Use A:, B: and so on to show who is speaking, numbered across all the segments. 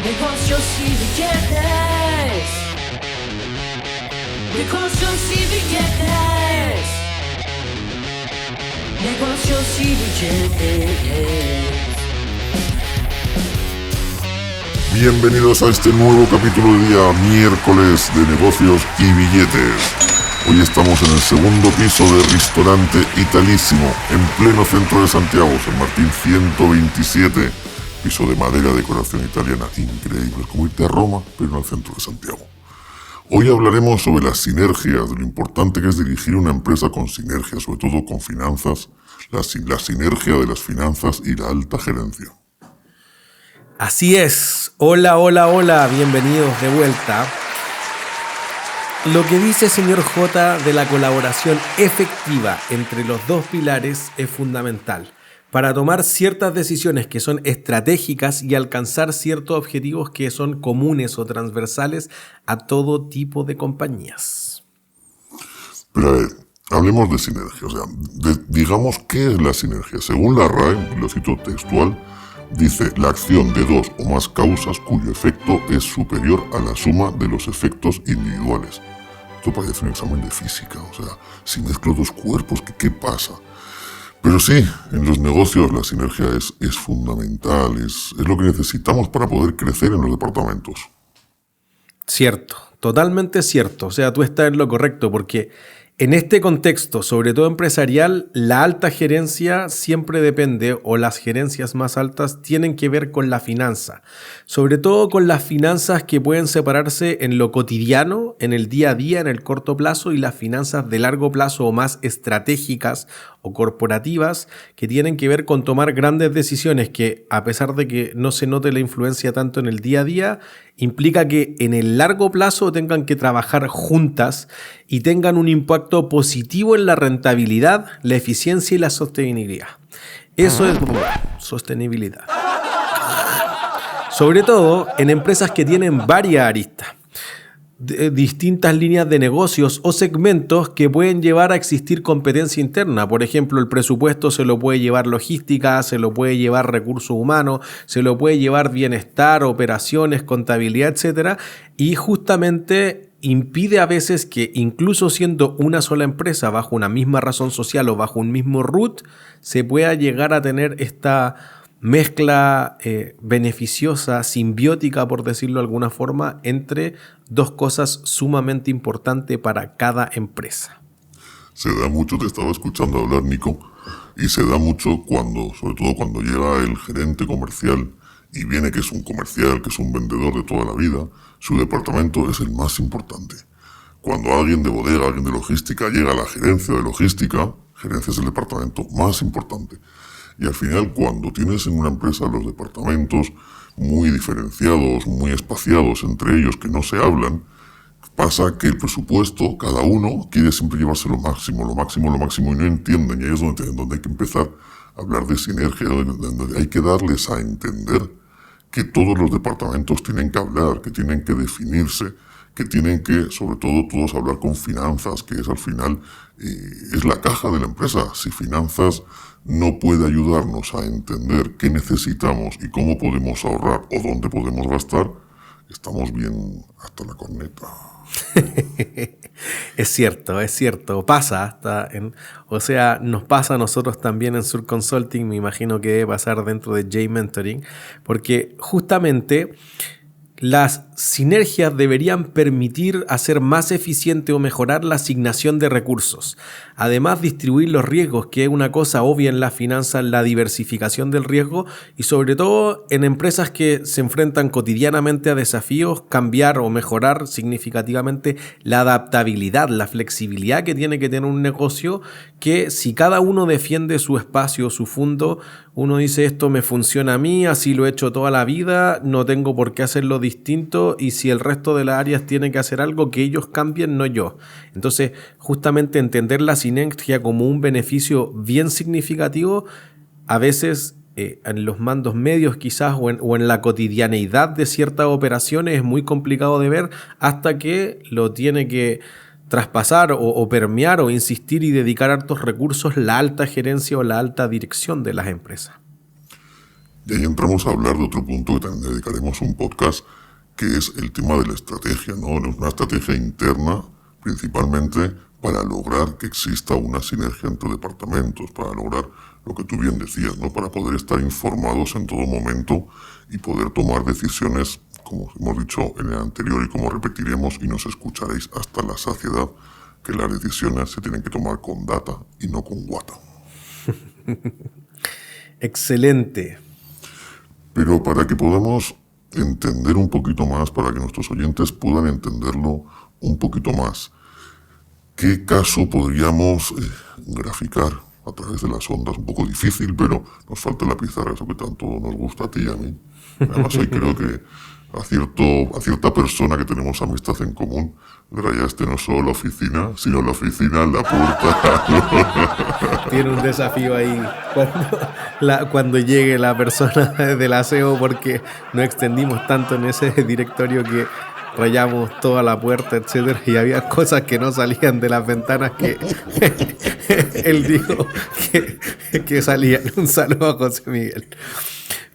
A: Negocios y billetes. Negocios y billetes. Negocios y billetes.
B: Bienvenidos a este nuevo capítulo de día miércoles de Negocios y Billetes. Hoy estamos en el segundo piso del restaurante Italísimo, en pleno centro de Santiago, San Martín 127. Piso de madera, decoración italiana, increíble, como irte a Roma, pero en el centro de Santiago. Hoy hablaremos sobre las sinergias, de lo importante que es dirigir una empresa con sinergias, sobre todo con finanzas, la sinergia de las finanzas y la alta gerencia.
C: Así es. Hola, bienvenidos de vuelta. Lo que dice señor J de la colaboración efectiva entre los dos pilares es fundamental para tomar ciertas decisiones que son estratégicas y alcanzar ciertos objetivos que son comunes o transversales a todo tipo de compañías.
B: Pero a ver, hablemos de sinergia, digamos qué es la sinergia. Según la RAE, lo cito textual, dice la acción de dos o más causas cuyo efecto es superior a la suma de los efectos individuales. Esto parece un examen de física, si mezclo dos cuerpos, ¿qué pasa? Pero sí, en los negocios la sinergia es fundamental, es lo que necesitamos para poder crecer en los departamentos.
C: Cierto, totalmente cierto. Tú estás en lo correcto porque en este contexto, sobre todo empresarial, la alta gerencia siempre depende, o las gerencias más altas tienen que ver con la finanza. Sobre todo con las finanzas que pueden separarse en lo cotidiano, en el día a día, en el corto plazo, y las finanzas de largo plazo o más estratégicas o corporativas que tienen que ver con tomar grandes decisiones que, a pesar de que no se note la influencia tanto en el día a día, implica que en el largo plazo tengan que trabajar juntas y tengan un impacto positivo en la rentabilidad, la eficiencia y la sostenibilidad. Eso es sostenibilidad. Sobre todo en empresas que tienen varias aristas, distintas líneas de negocios o segmentos que pueden llevar a existir competencia interna. Por ejemplo, el presupuesto se lo puede llevar logística, se lo puede llevar recursos humanos, se lo puede llevar bienestar, operaciones, contabilidad, etcétera, y justamente impide a veces que, incluso siendo una sola empresa bajo una misma razón social o bajo un mismo root, se pueda llegar a tener esta mezcla beneficiosa, simbiótica, por decirlo de alguna forma, entre dos cosas sumamente importantes para cada empresa.
B: Se da mucho, te estaba escuchando hablar, Nico, y se da mucho sobre todo cuando llega el gerente comercial y viene que es un comercial, que es un vendedor de toda la vida, su departamento es el más importante. Cuando alguien de bodega, alguien de logística llega a la gerencia de logística, gerencia es el departamento más importante. Y al final, cuando tienes en una empresa los departamentos muy diferenciados, muy espaciados entre ellos, que no se hablan, pasa que el presupuesto, cada uno quiere siempre llevarse lo máximo, y no entienden. Y ahí es donde hay que empezar a hablar de sinergia, donde hay que darles a entender que todos los departamentos tienen que hablar, que tienen que definirse, que tienen que, sobre todo, todos hablar con finanzas, que es al final, es la caja de la empresa. Si finanzas no puede ayudarnos a entender qué necesitamos y cómo podemos ahorrar o dónde podemos gastar, estamos bien hasta la corneta.
C: Es cierto, pasa nos pasa a nosotros también en Sur Consulting, me imagino que debe pasar dentro de J-Mentoring, porque justamente las sinergias deberían permitir hacer más eficiente o mejorar la asignación de recursos. Además, distribuir los riesgos, que es una cosa obvia en las finanzas, la diversificación del riesgo, y sobre todo en empresas que se enfrentan cotidianamente a desafíos, cambiar o mejorar significativamente la adaptabilidad, la flexibilidad que tiene que tener un negocio, que si cada uno defiende su espacio, su fondo, uno dice esto me funciona a mí, así lo he hecho toda la vida, no tengo por qué hacerlo distinto, y si el resto de las áreas tiene que hacer algo, que ellos cambien, no yo. Entonces, justamente entender la sinergia como un beneficio bien significativo, a veces en los mandos medios quizás o en la cotidianeidad de ciertas operaciones es muy complicado de ver hasta que lo tiene que traspasar o permear o insistir y dedicar hartos recursos la alta gerencia o la alta dirección de las empresas.
B: Y ahí entramos a hablar de otro punto que también dedicaremos un podcast, que es el tema de la estrategia, ¿no? Una estrategia interna, principalmente para lograr que exista una sinergia entre departamentos, para lograr lo que tú bien decías, ¿no? Para poder estar informados en todo momento y poder tomar decisiones, como hemos dicho en el anterior y como repetiremos y nos escucharéis hasta la saciedad, que las decisiones se tienen que tomar con data y no con guata.
C: Excelente.
B: Pero para que podamos entender un poquito más, para que nuestros oyentes puedan entenderlo un poquito más, ¿qué caso podríamos graficar a través de las ondas? Un poco difícil, pero nos falta la pizarra, eso que tanto nos gusta a ti y a mí. Además, hoy creo que a cierta persona que tenemos amistad en común, le rayaste no solo la oficina, sino la oficina, la puerta.
C: Tiene un desafío ahí cuando llegue la persona del aseo, porque nos extendimos tanto en ese directorio que rayamos toda la puerta, etcétera, y había cosas que no salían de las ventanas que él dijo que salían. Un saludo a José Miguel.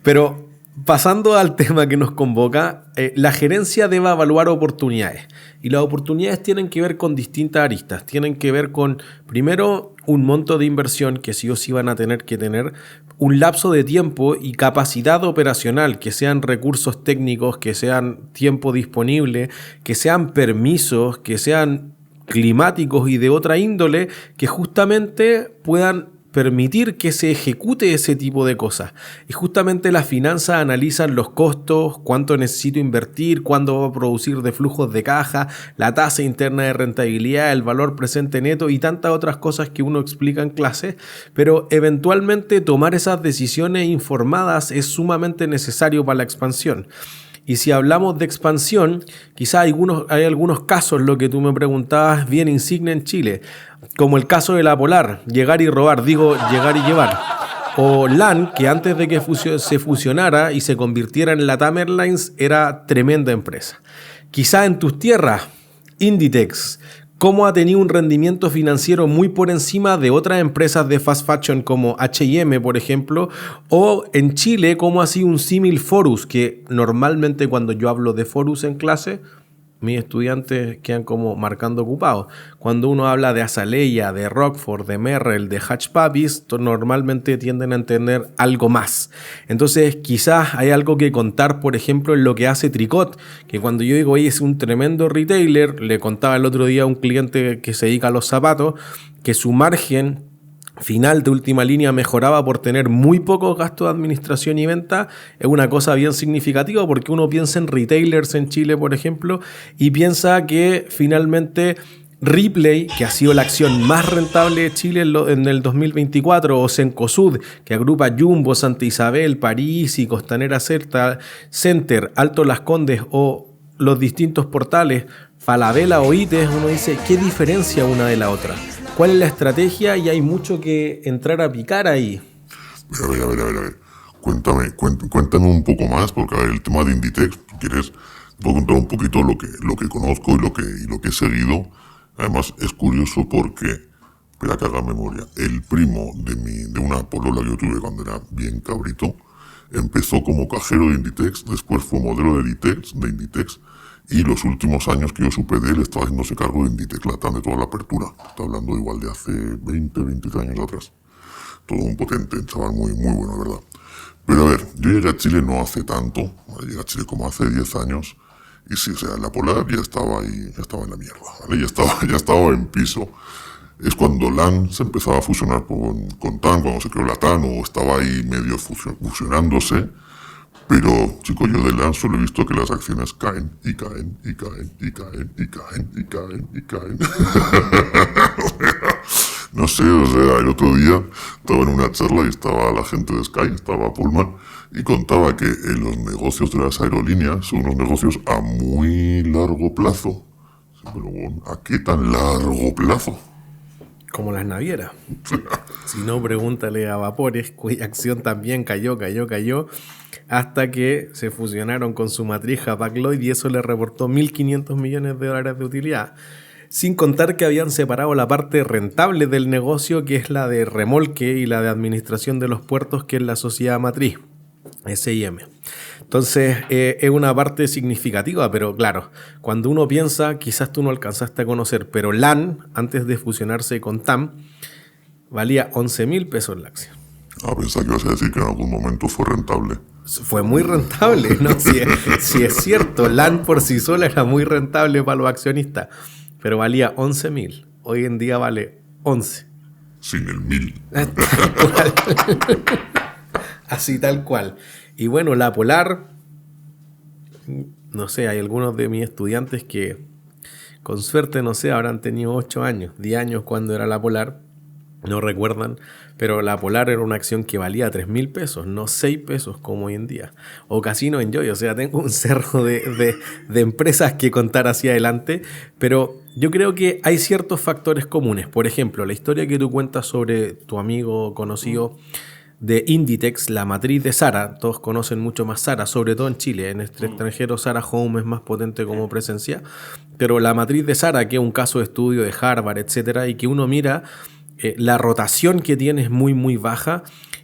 C: Pero pasando al tema que nos convoca, la gerencia debe evaluar oportunidades. Y las oportunidades tienen que ver con distintas aristas. Tienen que ver con, primero, un monto de inversión que sí o sí van a tener que tener, un lapso de tiempo y capacidad operacional, que sean recursos técnicos, que sean tiempo disponible, que sean permisos, que sean climáticos y de otra índole, que justamente puedan permitir que se ejecute ese tipo de cosas. Y justamente las finanzas analizan los costos, cuánto necesito invertir, cuándo va a producir de flujos de caja, la tasa interna de rentabilidad, el valor presente neto y tantas otras cosas que uno explica en clase, pero eventualmente tomar esas decisiones informadas es sumamente necesario para la expansión. Y si hablamos de expansión, quizás hay algunos casos, lo que tú me preguntabas, bien insigne en Chile, como el caso de la Polar, llegar y robar, llegar y llevar. O LAN, que antes de que se fusionara y se convirtiera en LATAM Airlines, era tremenda empresa. Quizás en tus tierras, Inditex, cómo ha tenido un rendimiento financiero muy por encima de otras empresas de fast fashion como H&M, por ejemplo, o en Chile, cómo ha sido un símil Forus, que normalmente cuando yo hablo de Forus en clase, mis estudiantes quedan como marcando ocupados. Cuando uno habla de Azaleia, de Rockford, de Merrell, de Hush Puppies, normalmente tienden a entender algo más. Entonces, quizás hay algo que contar, por ejemplo, en lo que hace Tricot, que cuando yo digo, oye, es un tremendo retailer, le contaba el otro día a un cliente que se dedica a los zapatos, que su margen final de última línea mejoraba por tener muy pocos gastos de administración y venta. Es una cosa bien significativa porque uno piensa en retailers en Chile, por ejemplo, y piensa que finalmente Ripley, que ha sido la acción más rentable de Chile en el 2024, o Cencosud, que agrupa Jumbo, Santa Isabel, París y Costanera Center, Alto Las Condes o los distintos portales, Falabella o ITES, uno dice, ¿qué diferencia una de la otra? ¿Cuál es la estrategia? Y hay mucho que entrar a picar ahí.
B: A ver. Cuéntame un poco más, porque a ver, el tema de Inditex, si quieres, te puedo contar un poquito lo que conozco y lo que he seguido. Además, es curioso porque, espera que haga memoria, el primo de una polola que yo tuve cuando era bien cabrito, empezó como cajero de Inditex, después fue modelo de Inditex, y los últimos años que yo supe de él estaba haciéndose cargo de Inditex Latam, de toda la apertura. Está hablando igual de hace 23 años atrás. Todo un potente, chaval muy, muy bueno, ¿verdad? Pero a ver, yo llegué a Chile no hace tanto, llegué a Chile como hace 10 años, y sí, o sea, la Polar ya estaba ahí, ya estaba en la mierda, ¿vale? Ya estaba en piso. Es cuando LAN se empezaba a fusionar con TAN, cuando se creó la TAN, o estaba ahí medio fusionándose. Pero, chicos, yo de LAN solo he visto que las acciones caen. No sé, o sea, el otro día estaba en una charla y estaba la gente de Sky, estaba Pullman, y contaba que los negocios de las aerolíneas son unos negocios a muy largo plazo. Pero bueno, ¿a qué tan largo plazo?
C: Como las navieras. Si no, pregúntale a Vapores, cuya acción también cayó, hasta que se fusionaron con su matriz Hapag-Lloyd y eso le reportó $1.500 millones de utilidad. Sin contar que habían separado la parte rentable del negocio, que es la de remolque, y la de administración de los puertos, que es la sociedad matriz. S&M. Entonces es una parte significativa, pero claro, cuando uno piensa, quizás tú no alcanzaste a conocer, pero LAN, antes de fusionarse con TAM, valía 11.000 pesos la acción.
B: Pensaba que ibas a decir que en algún momento fue rentable.
C: Fue muy rentable, ¿no? Si es cierto, LAN por sí sola era muy rentable para los accionistas, pero valía 11.000. Hoy en día vale 11.
B: Sin el 1.000.
C: Así tal cual. Y bueno, la Polar, no sé, hay algunos de mis estudiantes que con suerte, no sé, habrán tenido 8 años, 10 años cuando era la Polar, no recuerdan, pero la Polar era una acción que valía 3.000 pesos, no 6 pesos como hoy en día. O Casino Enjoy, o sea, tengo un cerro de empresas que contar hacia adelante, pero yo creo que hay ciertos factores comunes. Por ejemplo, la historia que tú cuentas sobre tu amigo conocido de Inditex, la matriz de Zara, todos conocen mucho más Zara, sobre todo en Chile, en el extranjero Zara Home es más potente como presencia, pero la matriz de Zara, que es un caso de estudio de Harvard, etcétera, y que uno mira, la rotación que tiene es muy muy baja,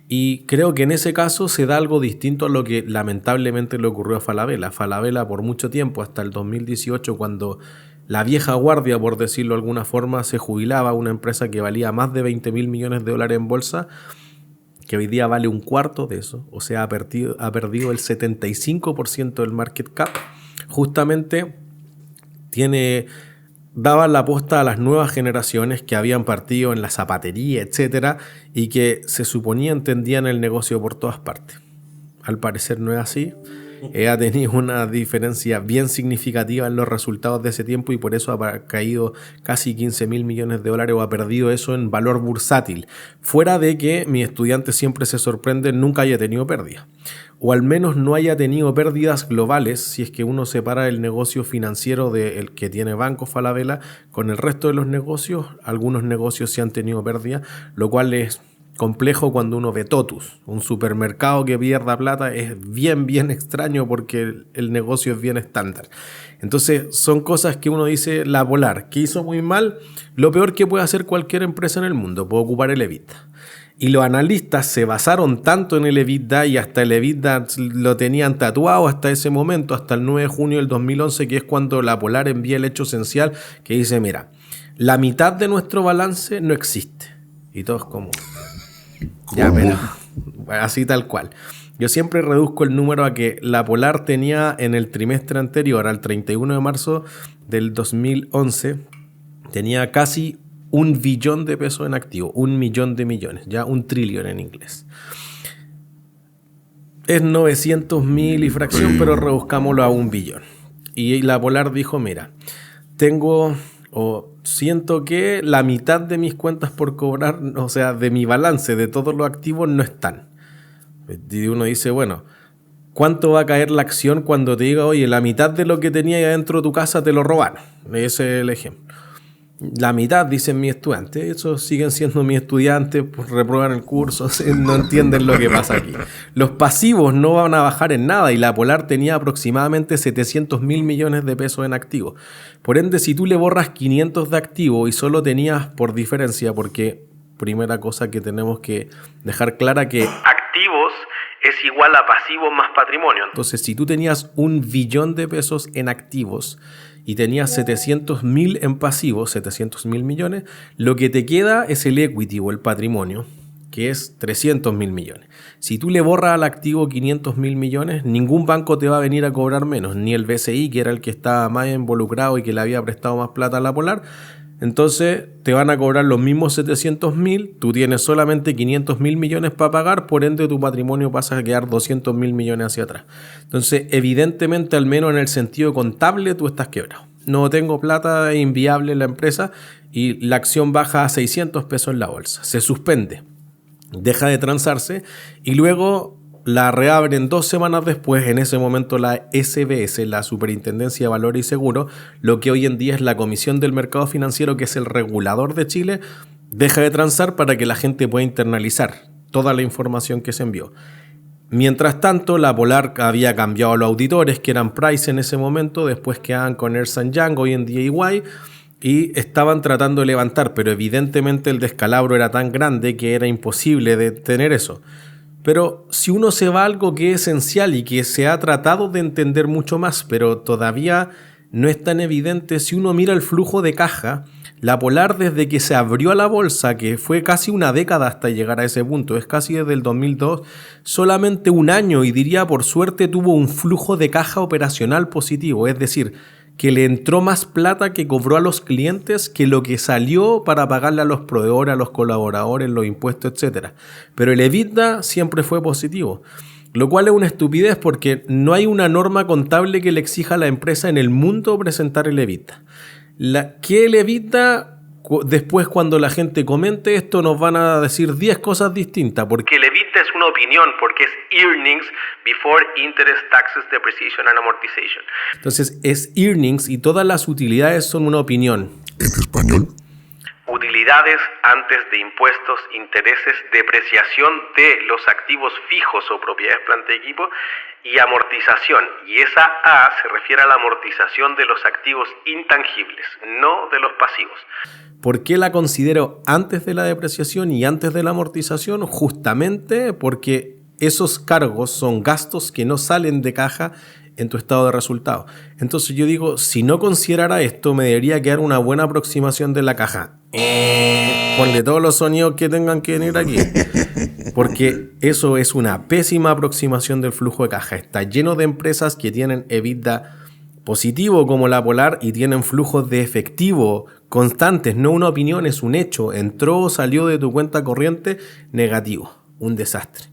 C: y creo que en ese caso se da algo distinto a lo que lamentablemente le ocurrió a Falabella. Falabella por mucho tiempo, hasta el 2018, cuando la vieja guardia, por decirlo de alguna forma, se jubilaba, una empresa que valía más de 20.000 millones de dólares en bolsa, que hoy día vale un cuarto de eso, o sea, ha perdido el 75% del market cap, justamente daban la aposta a las nuevas generaciones que habían partido en la zapatería, etcétera, y que se suponía entendían el negocio por todas partes. Al parecer no es así. Ha tenido una diferencia bien significativa en los resultados de ese tiempo y por eso ha caído casi 15.000 millones de dólares o ha perdido eso en valor bursátil. Fuera de que mi estudiante siempre se sorprende, nunca haya tenido pérdidas. O al menos no haya tenido pérdidas globales si es que uno separa el negocio financiero del que tiene Banco Falabella con el resto de los negocios. Algunos negocios sí han tenido pérdidas, lo cual es complejo cuando uno ve Totus, un supermercado que pierda plata es bien extraño porque el negocio es bien estándar. Entonces son cosas que uno dice, la Polar, que hizo muy mal, lo peor que puede hacer cualquier empresa en el mundo, puede ocupar el EBITDA. Y los analistas se basaron tanto en el EBITDA y hasta el EBITDA lo tenían tatuado hasta ese momento, hasta el 9 de junio del 2011, que es cuando la Polar envía el hecho esencial que dice, mira, la mitad de nuestro balance no existe. Y todos como... Ya, pero así tal cual. Yo siempre reduzco el número a que la Polar tenía en el trimestre anterior, al 31 de marzo del 2011, tenía casi 1 billón de pesos en activo, 1 millón de millones, ya 1 trillón en inglés. Es 900.000 y fracción, pero rebuscámoslo a 1 billón. Y la Polar dijo, mira, siento que la mitad de mis cuentas por cobrar, o sea, de mi balance de todos los activos no están. Y uno dice, bueno, ¿cuánto va a caer la acción cuando te diga, oye, la mitad de lo que tenía ahí adentro de tu casa te lo robaron? Ese es el ejemplo. La mitad, dicen mis estudiantes, esos siguen siendo mis estudiantes, pues reprueban el curso, no entienden lo que pasa aquí. Los pasivos no van a bajar en nada y la Polar tenía aproximadamente 700.000 millones de pesos en activos. Por ende, si tú le borras 500 de activo y solo tenías por diferencia, porque primera cosa que tenemos que dejar clara que activos es igual a pasivos más patrimonio. Entonces, si tú tenías 1 billón de pesos en activos y tenías 700.000 en pasivos, 700.000 millones, lo que te queda es el equity o el patrimonio, que es 300.000 millones. Si tú le borras al activo 500.000 millones, ningún banco te va a venir a cobrar menos, ni el BCI, que era el que estaba más involucrado y que le había prestado más plata a la Polar. Entonces te van a cobrar los mismos 700.000, tú tienes solamente 500.000 millones para pagar, por ende tu patrimonio pasa a quedar 200.000 millones hacia atrás. Entonces, evidentemente, al menos en el sentido contable, tú estás quebrado. No tengo plata, es inviable en la empresa y la acción baja a 600 pesos en la bolsa. Se suspende, deja de transarse y luego la reabren 2 semanas después. En ese momento la SBS, la Superintendencia de Valores y Seguros, lo que hoy en día es la Comisión del Mercado Financiero, que es el regulador de Chile, deja de transar para que la gente pueda internalizar toda la información que se envió. Mientras tanto, la Polar había cambiado a los auditores, que eran Price en ese momento, después quedaban con Ernst & Young, hoy en día EY, y estaban tratando de levantar, pero evidentemente el descalabro era tan grande que era imposible de tener eso. Pero si uno se va a algo que es esencial y que se ha tratado de entender mucho más, pero todavía no es tan evidente, si uno mira el flujo de caja, la Polar desde que se abrió a la bolsa, que fue casi una década hasta llegar a ese punto, es casi desde el 2002, solamente un año, y diría por suerte, tuvo un flujo de caja operacional positivo, es decir, que le entró más plata que cobró a los clientes que lo que salió para pagarle a los proveedores, a los colaboradores, los impuestos, etc. Pero el EBITDA siempre fue positivo, lo cual es una estupidez porque no hay una norma contable que le exija a la empresa en el mundo presentar el EBITDA. ¿Qué el EBITDA? Después, cuando la gente comente esto, nos van a decir 10 cosas distintas, porque el EBITDA es una opinión, porque es earnings before interest, taxes, depreciation and amortization. Entonces es earnings y todas las utilidades son una opinión.
B: En español,
C: Utilidades antes de impuestos, intereses, depreciación de los activos fijos o propiedades, planta y equipo, y amortización. Y esa A se refiere a la amortización de los activos intangibles, no de los pasivos. ¿Por qué la considero antes de la depreciación y antes de la amortización? Justamente porque esos cargos son gastos que no salen de caja en tu estado de resultados. Entonces yo digo, si no considerara esto, me debería quedar una buena aproximación de la caja. Ponle todos los sonidos que tengan que venir aquí. Porque eso es una pésima aproximación del flujo de caja. Está lleno de empresas que tienen EBITDA positivo como la Polar y tienen flujos de efectivo constantes. No una opinión, es un hecho. Entró o salió de tu cuenta corriente negativo. Un desastre.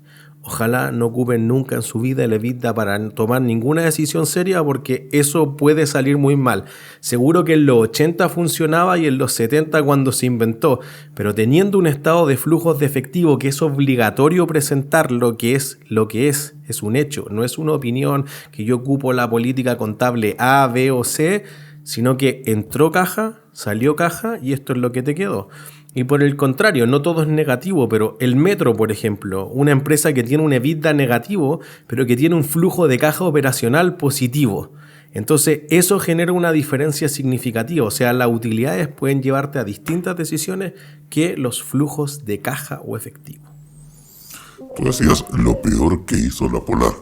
C: Ojalá no ocupen nunca en su vida el EBITDA para tomar ninguna decisión seria porque eso puede salir muy mal. Seguro que en los 80 funcionaba y en los 70 cuando se inventó, pero teniendo un estado de flujos de efectivo que es obligatorio presentar lo que es un hecho, no es una opinión que yo ocupo la política contable A, B o C, sino que entró caja, salió caja y esto es lo que te quedó. Y por el contrario, no todo es negativo, pero el metro, por ejemplo, una empresa que tiene un EBITDA negativo, pero que tiene un flujo de caja operacional positivo. Entonces, eso genera una diferencia significativa. O sea, las utilidades pueden llevarte a distintas decisiones que los flujos de caja o efectivo.
B: tú decías lo peor que hizo la Polar,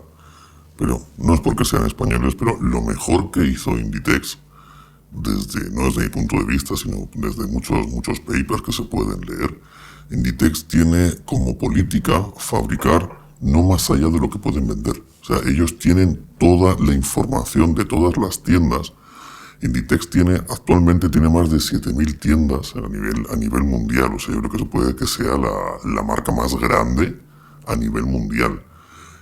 B: pero no es porque sean españoles, pero lo mejor que hizo Inditex, no desde mi punto de vista, sino desde muchos papers que se pueden leer, Inditex tiene como política fabricar no más allá de lo que pueden vender. O sea, ellos tienen toda la información de todas las tiendas. Inditex actualmente tiene más de 7.000 tiendas a nivel mundial. O sea, yo creo que se puede que sea la marca más grande a nivel mundial.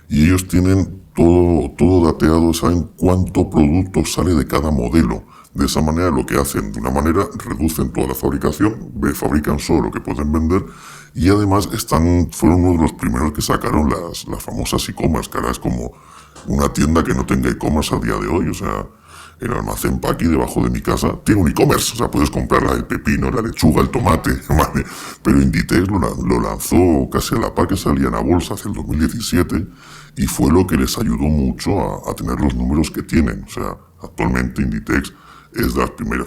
B: Y ellos tienen todo dateado, saben cuánto producto sale de cada modelo. De esa manera lo que hacen, de una manera, reducen toda la fabricación, fabrican solo lo que pueden vender y además fueron uno de los primeros que sacaron las famosas e-commerce, que ahora es como una tienda que no tenga e-commerce a día de hoy. O sea, el almacén Paqui debajo de mi casa tiene un e-commerce, o sea, puedes comprar el pepino, la lechuga, el tomate, ¿vale? Pero Inditex lo lanzó casi a la par que salían a bolsa hacia el 2017 y fue lo que les ayudó mucho a tener los números que tienen. O sea, actualmente Inditex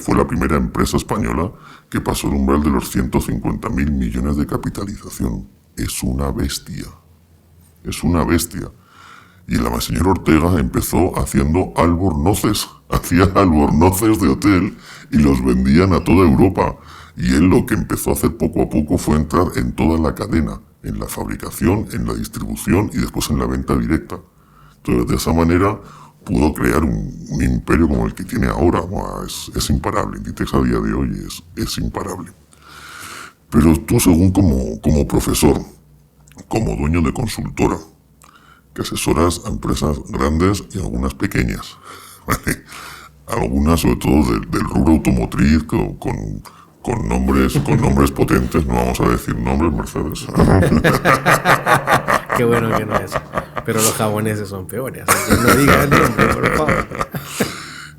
B: fue la primera empresa española que pasó el umbral de los 150.000 millones de capitalización. Es una bestia. Es una bestia. Y la señora Ortega empezó haciendo albornoces. Hacía albornoces de hotel y los vendían a toda Europa. Y él lo que empezó a hacer poco a poco fue entrar en toda la cadena. En la fabricación, en la distribución y después en la venta directa. Entonces, de esa manera pudo crear un imperio como el que tiene ahora. Bueno, es imparable. Inditex a día de hoy es imparable. Pero tú, según como profesor, como dueño de consultora, que asesoras a empresas grandes y algunas pequeñas, ¿vale? Algunas sobre todo del rubro automotriz con nombres potentes, no vamos a decir nombres, Mercedes.
C: Qué bueno que no es. Pero los japoneses son peores, así que no digas el nombre, por favor.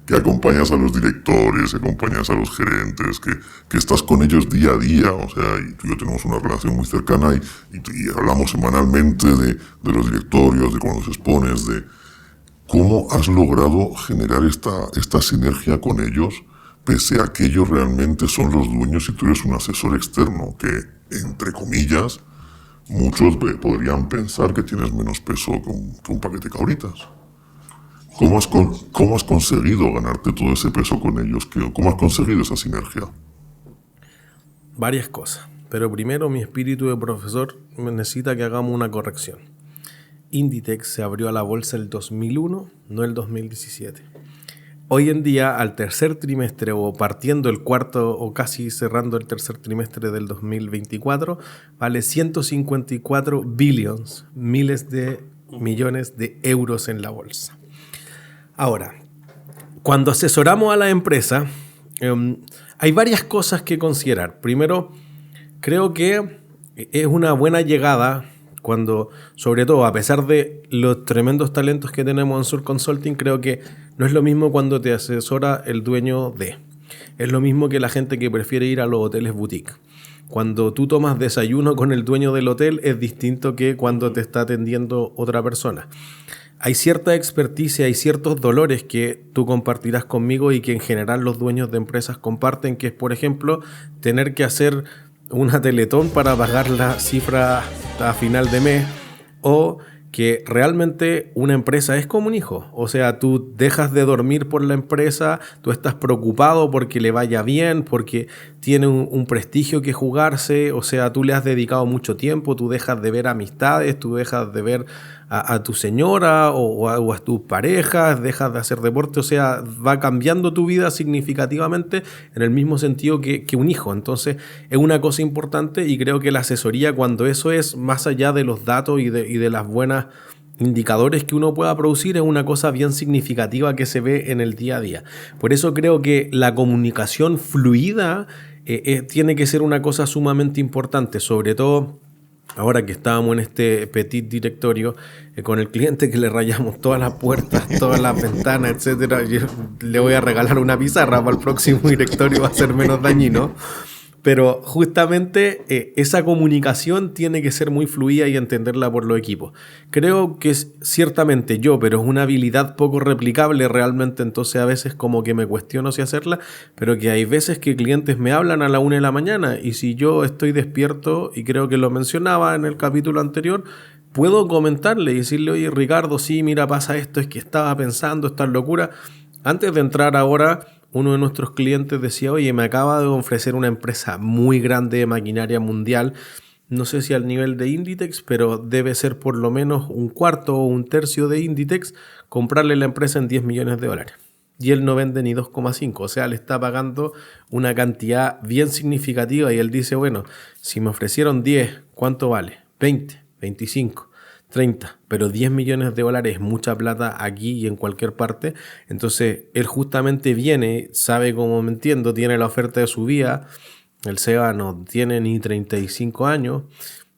B: Que acompañas a los directores, que acompañas a los gerentes, que estás con ellos día a día, o sea, y tú y yo tenemos una relación muy cercana y hablamos semanalmente de los directorios, de cuando los expones, de cómo has logrado generar esta sinergia con ellos, pese a que ellos realmente son los dueños y tú eres un asesor externo que, entre comillas, muchos podrían pensar que tienes menos peso que un paquete de cabritas. ¿Cómo has conseguido ganarte todo ese peso con ellos? ¿Cómo has conseguido esa sinergia?
C: Varias cosas, pero primero mi espíritu de profesor necesita que hagamos una corrección. Inditex se abrió a la bolsa el 2001, no el 2017. Hoy en día, al tercer trimestre o partiendo el cuarto o casi cerrando el tercer trimestre del 2024, vale 154 billions, miles de millones de euros en la bolsa. Ahora, cuando asesoramos a la empresa, hay varias cosas que considerar. Primero, creo que es una buena llegada cuando, sobre todo, a pesar de los tremendos talentos que tenemos en Sur Consulting, creo que no es lo mismo cuando te asesora el dueño de. Es lo mismo que la gente que prefiere ir a los hoteles boutique. Cuando tú tomas desayuno con el dueño del hotel es distinto que cuando te está atendiendo otra persona. Hay cierta experticia, hay ciertos dolores que tú compartirás conmigo y que en general los dueños de empresas comparten, que es, por ejemplo, tener que hacer una teletón para pagar la cifra a final de mes, o que realmente una empresa es como un hijo. O sea, tú dejas de dormir por la empresa, tú estás preocupado porque le vaya bien, porque tiene un prestigio que jugarse. O sea, tú le has dedicado mucho tiempo, tú dejas de ver amistades, tú dejas de ver a tu señora o a tus parejas, dejas de hacer deporte. O sea, va cambiando tu vida significativamente en el mismo sentido que un hijo. Entonces, es una cosa importante, y creo que la asesoría, cuando eso es más allá de los datos y de las buenas indicadores que uno pueda producir, es una cosa bien significativa que se ve en el día a día. Por eso creo que la comunicación fluida tiene que ser una cosa sumamente importante, sobre todo ahora que estábamos en este petit directorio con el cliente, que le rayamos todas las puertas, todas las ventanas, etcétera. Yo le voy a regalar una pizarra para el próximo directorio, va a ser menos dañino. Pero justamente esa comunicación tiene que ser muy fluida y entenderla por los equipos. Creo que es ciertamente pero es una habilidad poco replicable realmente, entonces a veces como que me cuestiono si hacerla, pero que hay veces que clientes me hablan a la 1 de la mañana y si yo estoy despierto, y creo que lo mencionaba en el capítulo anterior, puedo comentarle y decirle: oye, Ricardo, sí, mira, pasa esto, es que estaba pensando esta locura. Antes de entrar ahora, uno de nuestros clientes decía: oye, me acaba de ofrecer una empresa muy grande de maquinaria mundial, no sé si al nivel de Inditex, pero debe ser por lo menos un cuarto o un tercio de Inditex, comprarle la empresa en 10 millones de dólares. Y él no vende ni 2,5, o sea, le está pagando una cantidad bien significativa, y él dice: bueno, si me ofrecieron 10, ¿cuánto vale? 20, 25. 30, pero 10 millones de dólares es mucha plata aquí y en cualquier parte. Entonces él justamente viene, sabe, cómo me entiendo, tiene la oferta de su vida. El Seba no tiene ni 35 años,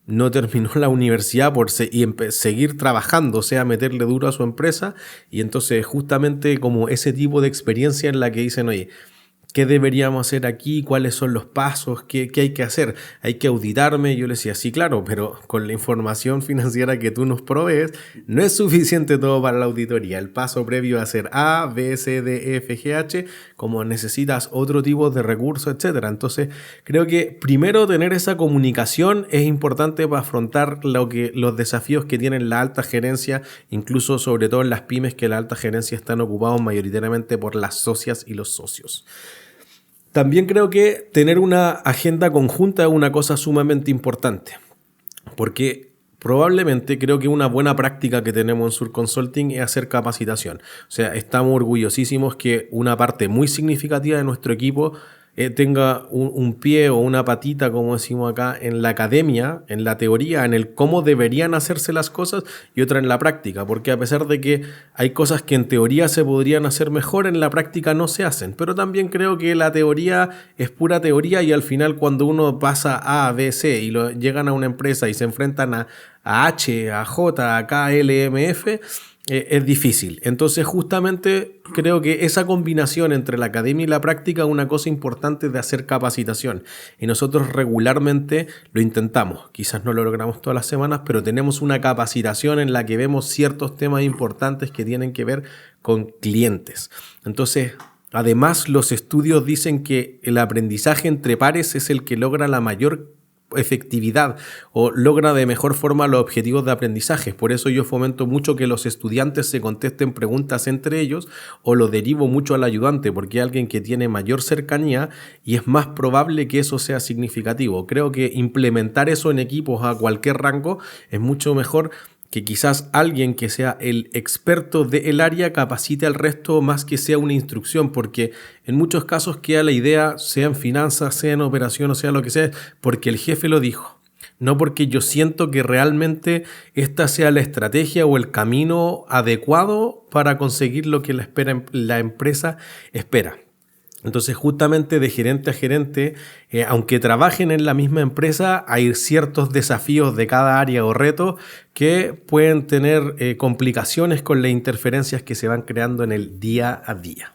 C: no terminó la universidad seguir trabajando, o sea, meterle duro a su empresa. Y entonces justamente como ese tipo de experiencia en la que dicen: oye, ¿qué deberíamos hacer aquí? ¿Cuáles son los pasos? ¿Qué hay que hacer? ¿Hay que auditarme? Yo le decía: sí, claro, pero con la información financiera que tú nos provees, no es suficiente todo para la auditoría. El paso previo va a ser A, B, C, D, E, F, G, H, como necesitas otro tipo de recursos, etc. Entonces, creo que primero tener esa comunicación es importante para afrontar los desafíos que tienen la alta gerencia, incluso sobre todo en las pymes, que la alta gerencia están ocupados mayoritariamente por las socias y los socios. También creo que tener una agenda conjunta es una cosa sumamente importante, porque probablemente creo que una buena práctica que tenemos en Sur Consulting es hacer capacitación. O sea, estamos orgullosísimos que una parte muy significativa de nuestro equipo tenga un pie o una patita, como decimos acá, en la academia, en la teoría, en el cómo deberían hacerse las cosas, y otra en la práctica, porque a pesar de que hay cosas que en teoría se podrían hacer mejor, en la práctica no se hacen. Pero también creo que la teoría es pura teoría, y al final cuando uno pasa A, B, C y llegan a una empresa y se enfrentan a H, a J, a K, L, M, F, es difícil. Entonces justamente creo que esa combinación entre la academia y la práctica es una cosa importante de hacer capacitación, y nosotros regularmente lo intentamos. Quizás no lo logramos todas las semanas, pero tenemos una capacitación en la que vemos ciertos temas importantes que tienen que ver con clientes. Entonces, además, los estudios dicen que el aprendizaje entre pares es el que logra la mayor efectividad o logra de mejor forma los objetivos de aprendizaje. Por eso yo fomento mucho que los estudiantes se contesten preguntas entre ellos o lo derivo mucho al ayudante porque es alguien que tiene mayor cercanía y es más probable que eso sea significativo. Creo que implementar eso en equipos a cualquier rango es mucho mejor que quizás alguien que sea el experto del área capacite al resto más que sea una instrucción, porque en muchos casos queda la idea, sea en finanzas, sea en operación o sea lo que sea, porque el jefe lo dijo, no porque yo siento que realmente esta sea la estrategia o el camino adecuado para conseguir lo que la empresa espera. Entonces, justamente de gerente a gerente, aunque trabajen en la misma empresa, hay ciertos desafíos de cada área o reto que pueden tener complicaciones con las interferencias que se van creando en el día a día.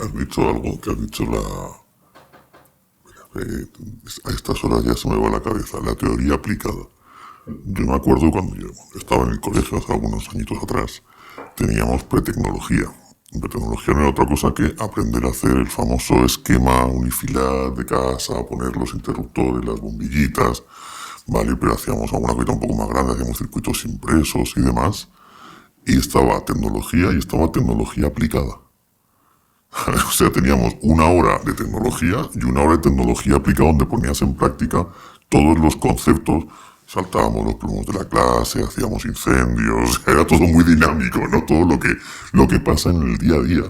B: Has dicho algo que has dicho a estas horas ya se me va la cabeza, la teoría aplicada. Yo me acuerdo cuando yo estaba en el colegio hace algunos añitos atrás, teníamos pretecnología. Pretecnología no era otra cosa que aprender a hacer el famoso esquema unifilar de casa, poner los interruptores, las bombillitas, ¿vale? Pero hacíamos alguna cosa un poco más grande, hacíamos circuitos impresos y demás. Y estaba tecnología y estaba tecnología aplicada. O sea, teníamos una hora de tecnología y una hora de tecnología aplicada donde ponías en práctica todos los conceptos. Saltábamos los plomos de la clase, hacíamos incendios, era todo muy dinámico, ¿no? Todo lo que pasa en el día a día.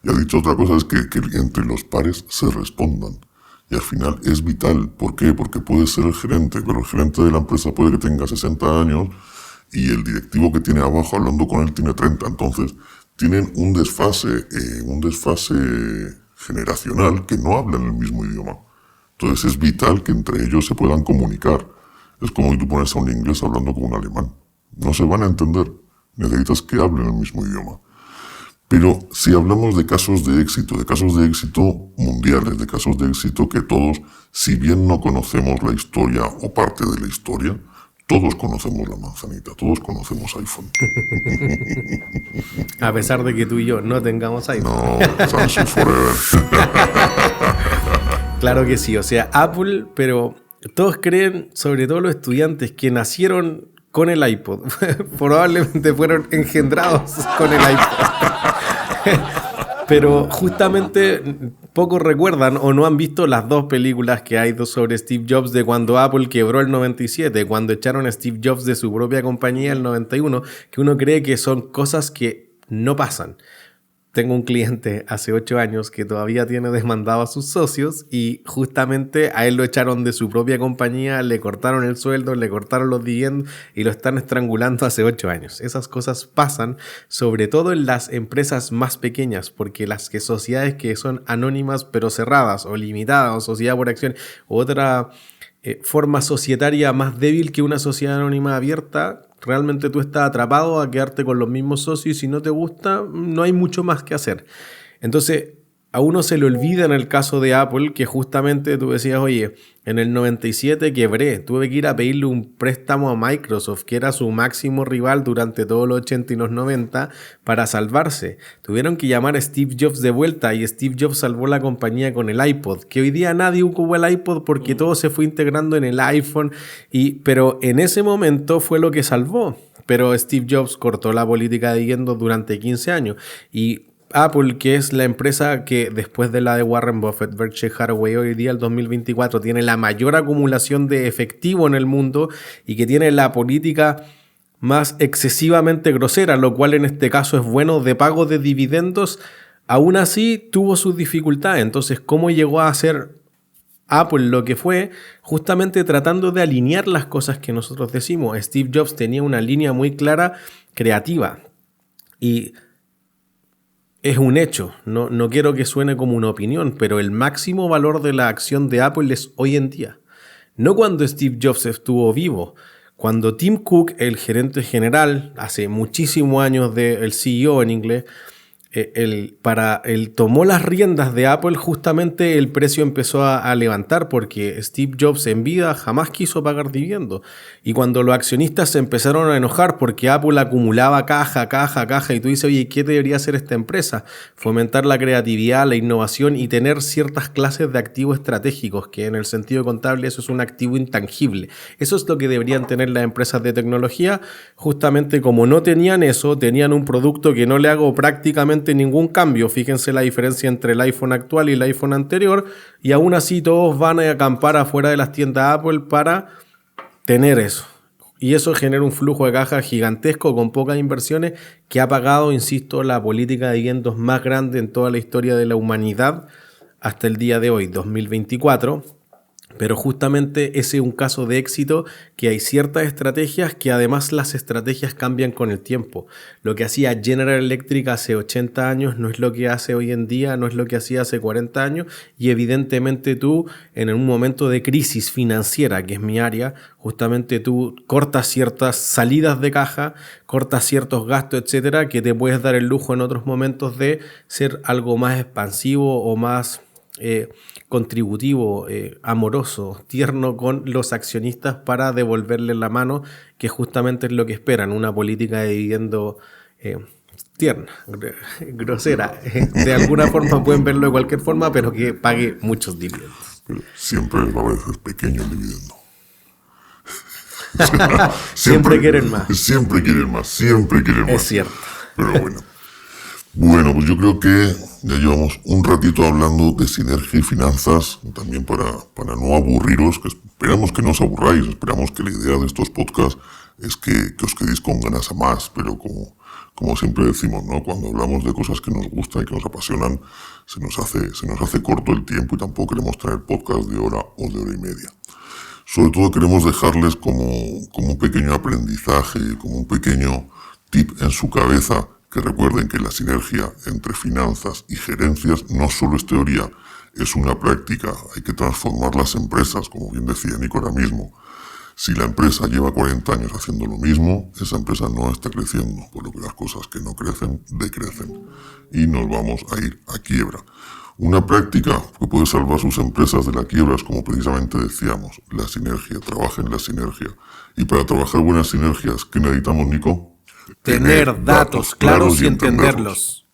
B: Y ha dicho otra cosa, es que entre los pares se respondan. Y al final es vital. ¿Por qué? Porque puede ser el gerente, pero el gerente de la empresa puede que tenga 60 años y el directivo que tiene abajo hablando con él tiene 30. Entonces, tienen un desfase generacional que no hablan el mismo idioma. Entonces, es vital que entre ellos se puedan comunicar. Es como si tú pones a un inglés hablando con un alemán. No se van a entender. Necesitas que hablen el mismo idioma. Pero si hablamos de casos de éxito mundiales, de casos de éxito que todos, si bien no conocemos la historia o parte de la historia, todos conocemos la manzanita, todos conocemos iPhone.
C: A pesar de que tú y yo no tengamos iPhone.
B: No, Samsung Forever.
C: Claro que sí, o sea, Apple, pero todos creen, sobre todo los estudiantes que nacieron con el iPod, probablemente fueron engendrados con el iPod. Pero justamente pocos recuerdan o no han visto las dos películas que hay sobre Steve Jobs de cuando Apple quebró el 97, cuando echaron a Steve Jobs de su propia compañía el 91, que uno cree que son cosas que no pasan. Tengo un cliente hace 8 años que todavía tiene demandado a sus socios y justamente a él lo echaron de su propia compañía, le cortaron el sueldo, le cortaron los dividendos y lo están estrangulando hace 8 años. Esas cosas pasan sobre todo en las empresas más pequeñas porque las sociedades que son anónimas pero cerradas o limitadas o sociedad por acción u otra forma societaria más débil que una sociedad anónima abierta, realmente tú estás atrapado a quedarte con los mismos socios y si no te gusta, no hay mucho más que hacer. Entonces, a uno se le olvida en el caso de Apple que justamente tú decías, oye, en el 97 quebré, tuve que ir a pedirle un préstamo a Microsoft, que era su máximo rival durante todos los 80 y los 90, para salvarse. Tuvieron que llamar a Steve Jobs de vuelta y Steve Jobs salvó la compañía con el iPod, que hoy día nadie ocupó el iPod porque todo se fue integrando en el iPhone, pero en ese momento fue lo que salvó. Pero Steve Jobs cortó la política de dividendos durante 15 años y Apple, que es la empresa que después de la de Warren Buffett, Berkshire Hathaway, hoy día el 2024 tiene la mayor acumulación de efectivo en el mundo y que tiene la política más excesivamente grosera, lo cual en este caso es bueno, de pago de dividendos, aún así tuvo sus dificultades. Entonces, ¿cómo llegó a ser Apple lo que fue? Justamente tratando de alinear las cosas que nosotros decimos. Steve Jobs tenía una línea muy clara creativa y es un hecho, no quiero que suene como una opinión, pero el máximo valor de la acción de Apple es hoy en día. No cuando Steve Jobs estuvo vivo. Cuando Tim Cook, el gerente general, hace muchísimos años el CEO en inglés, él tomó las riendas de Apple, justamente el precio empezó a levantar porque Steve Jobs en vida jamás quiso pagar dividendos. Y cuando los accionistas se empezaron a enojar porque Apple acumulaba caja, y tú dices, oye, ¿qué debería hacer esta empresa? Fomentar la creatividad, la innovación y tener ciertas clases de activos estratégicos, que en el sentido contable eso es un activo intangible. Eso es lo que deberían tener las empresas de tecnología. Justamente como no tenían eso, tenían un producto que no le hago prácticamente ningún cambio. Fíjense la diferencia entre el iPhone actual y el iPhone anterior, y aún así todos van a acampar afuera de las tiendas Apple para tener eso. Y eso genera un flujo de caja gigantesco con pocas inversiones que ha pagado, insisto, la política de dividendos más grande en toda la historia de la humanidad hasta el día de hoy, 2024. Pero justamente ese es un caso de éxito, que hay ciertas estrategias que además las estrategias cambian con el tiempo. Lo que hacía General Electric hace 80 años no es lo que hace hoy en día, no es lo que hacía hace 40 años, y evidentemente tú en un momento de crisis financiera, que es mi área, justamente tú cortas ciertas salidas de caja, cortas ciertos gastos, etcétera, que te puedes dar el lujo en otros momentos de ser algo más expansivo o más contributivo, amoroso, tierno con los accionistas para devolverles la mano, que justamente es lo que esperan, una política de dividendo tierna, grosera. De alguna forma pueden verlo de cualquier forma, pero que pague muchos dividendos.
B: Pero siempre va a parecer pequeño el dividendo.
C: Siempre quieren más.
B: Siempre quieren más.
C: Es cierto.
B: Pero bueno. Bueno, pues yo creo que ya llevamos un ratito hablando de sinergia y finanzas, también para no aburriros, que esperamos que no os aburráis, esperamos que la idea de estos podcasts es que os quedéis con ganas a más, pero como siempre decimos, ¿no? Cuando hablamos de cosas que nos gustan y que nos apasionan, se nos hace corto el tiempo y tampoco queremos traer podcast de hora o de hora y media. Sobre todo queremos dejarles como un pequeño aprendizaje, como un pequeño tip en su cabeza, que recuerden que la sinergia entre finanzas y gerencias no solo es teoría, es una práctica. Hay que transformar las empresas, como bien decía Nico ahora mismo. Si la empresa lleva 40 años haciendo lo mismo, esa empresa no está creciendo, por lo que las cosas que no crecen, decrecen. Y nos vamos a ir a quiebra. Una práctica que puede salvar sus empresas de la quiebra es, como precisamente decíamos, la sinergia. Trabajen la sinergia. Y para trabajar buenas sinergias, ¿qué necesitamos, Nico?
C: Tener datos claros y entenderlos.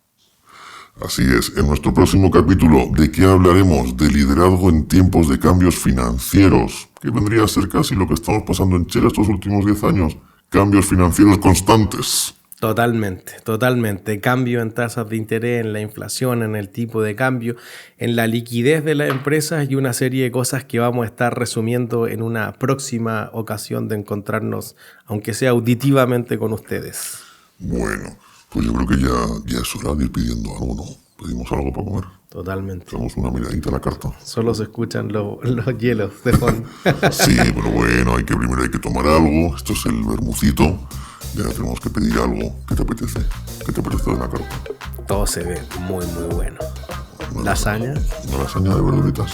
B: Así es. En nuestro próximo capítulo, ¿de qué hablaremos? De liderazgo en tiempos de cambios financieros, que vendría a ser casi lo que estamos pasando en Chile estos últimos 10 años. Cambios financieros constantes. Totalmente. Cambio en tasas de interés, en la inflación, en el tipo de cambio, en la liquidez de las empresas y una serie de cosas que vamos a estar resumiendo en una próxima ocasión de encontrarnos, aunque sea auditivamente, con ustedes. Bueno, pues yo creo que ya es hora de ir pidiendo algo, ¿no? ¿Pedimos algo para comer?
C: Totalmente.
B: Echamos una miradita a la carta.
C: Solo se escuchan los hielos de fondo.
B: Sí, pero bueno, primero hay que tomar algo. Esto es el vermucito. Ya tenemos que pedir algo. ¿Qué te apetece? ¿Qué te apetece de la carta?
C: Todo se ve muy bueno. ¿Lasaña?
B: ¿Una lasaña de verduritas?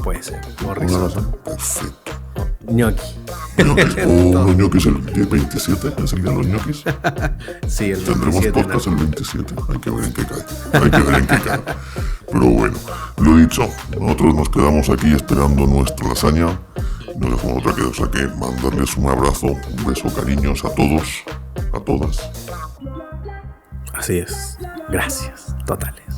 C: Puede ser.
B: ¿Una lasaña? Perfecto.
C: Gnocchi.
B: Los ñoquis el 27, ¿es el día de los ñoquis?
C: Sí, el 27.
B: Tendremos podcast el 27, hay que ver en qué cae. Pero bueno, lo dicho, nosotros nos quedamos aquí esperando nuestra lasaña. No dejamos otra cosa que mandarles un abrazo, un beso, cariños a todos, a todas.
C: Así es. Gracias, totales.